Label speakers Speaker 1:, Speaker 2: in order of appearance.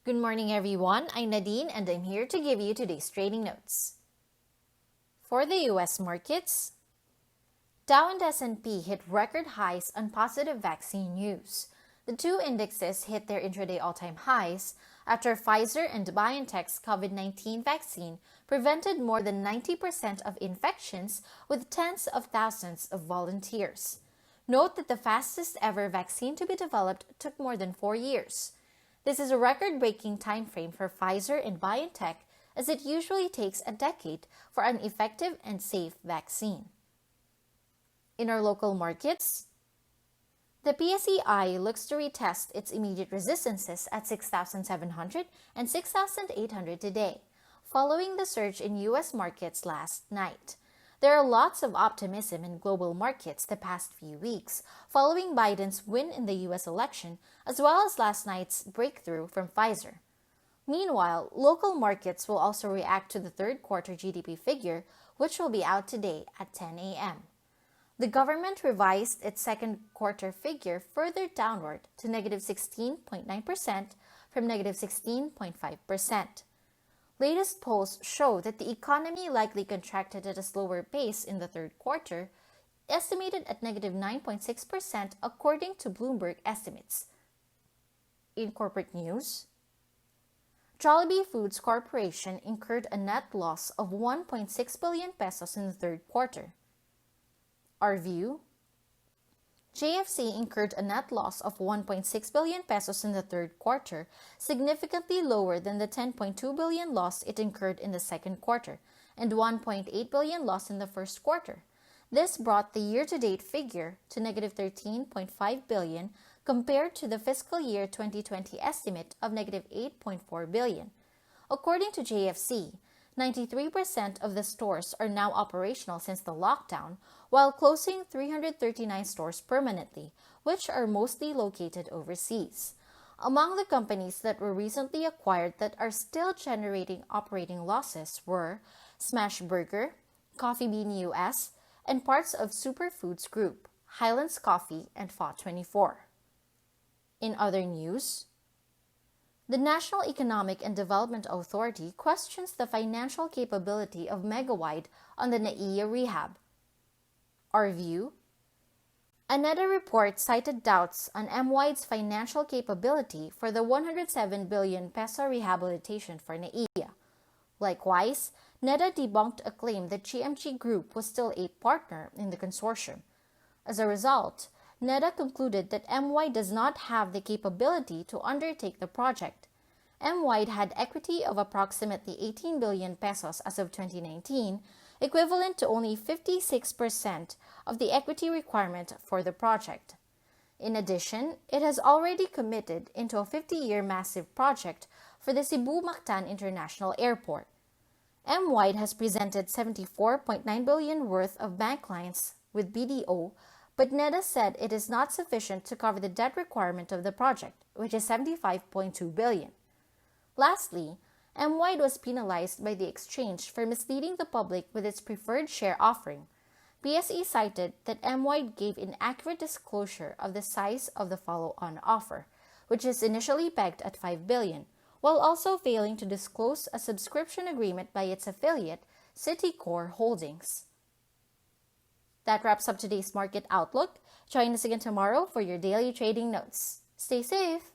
Speaker 1: Good morning, everyone. I'm Nadine, and I'm here to give you today's trading notes. For the U.S. markets, Dow and S&P hit record highs on positive vaccine news. The two indexes hit their intraday all-time highs after Pfizer and BioNTech's COVID-19 vaccine prevented more than 90% of infections with tens of thousands of volunteers. Note that the fastest ever vaccine to be developed took more than 4 years. This is a record-breaking time frame for Pfizer and BioNTech, as it usually takes a decade for an effective and safe vaccine. In our local markets, the PSEi looks to retest its immediate resistances at 6,700 and 6,800 today, following the surge in U.S. markets last night. There are lots of optimism in global markets the past few weeks, following Biden's win in the U.S. election, as well as last night's breakthrough from Pfizer. Meanwhile, local markets will also react to the third quarter GDP figure, which will be out today at 10 a.m. The government revised its second quarter figure further downward to negative 16.9% from negative 16.5%. Latest polls show that the economy likely contracted at a slower pace in the third quarter, estimated at negative 9.6% according to Bloomberg estimates. In corporate news, Jollibee Foods Corporation incurred a net loss of 1.6 billion pesos in the third quarter. Our view: JFC incurred a net loss of 1.6 billion pesos in the third quarter, significantly lower than the 10.2 billion loss it incurred in the second quarter and 1.8 billion loss in the first quarter. This brought the year-to-date figure to negative 13.5 billion compared to the fiscal year 2020 estimate of negative 8.4 billion. According to JFC, 93% of the stores are now operational since the lockdown, while closing 339 stores permanently, which are mostly located overseas. Among the companies that were recently acquired that are still generating operating losses were Smash Burger, Coffee Bean US, and parts of Superfoods Group, Highlands Coffee, and FA24. In other news, the National Economic and Development Authority questions the financial capability of Megawide on the NAIA rehab. Our view: a NEDA report cited doubts on MWide's financial capability for the 107 billion peso rehabilitation for NAIA. Likewise, NEDA debunked a claim that GMG Group was still a partner in the consortium. As a result, NEDA concluded that MWide does not have the capability to undertake the project. MWide had equity of approximately 18 billion pesos as of 2019, equivalent to only 56% of the equity requirement for the project. In addition, it has already committed into a 50-year massive project for the Cebu-Mactan International Airport. MWide has presented 74.9 billion worth of bank lines with BDO, but NEDA said it is not sufficient to cover the debt requirement of the project, which is 75.2 billion. Lastly, MWide was penalized by the exchange for misleading the public with its preferred share offering. PSEi cited that MWide gave inaccurate disclosure of the size of the follow-on offer, which is initially pegged at 5 billion, while also failing to disclose a subscription agreement by its affiliate, Citicorp Holdings. That wraps up today's market outlook. Join us again tomorrow for your daily trading notes. Stay safe!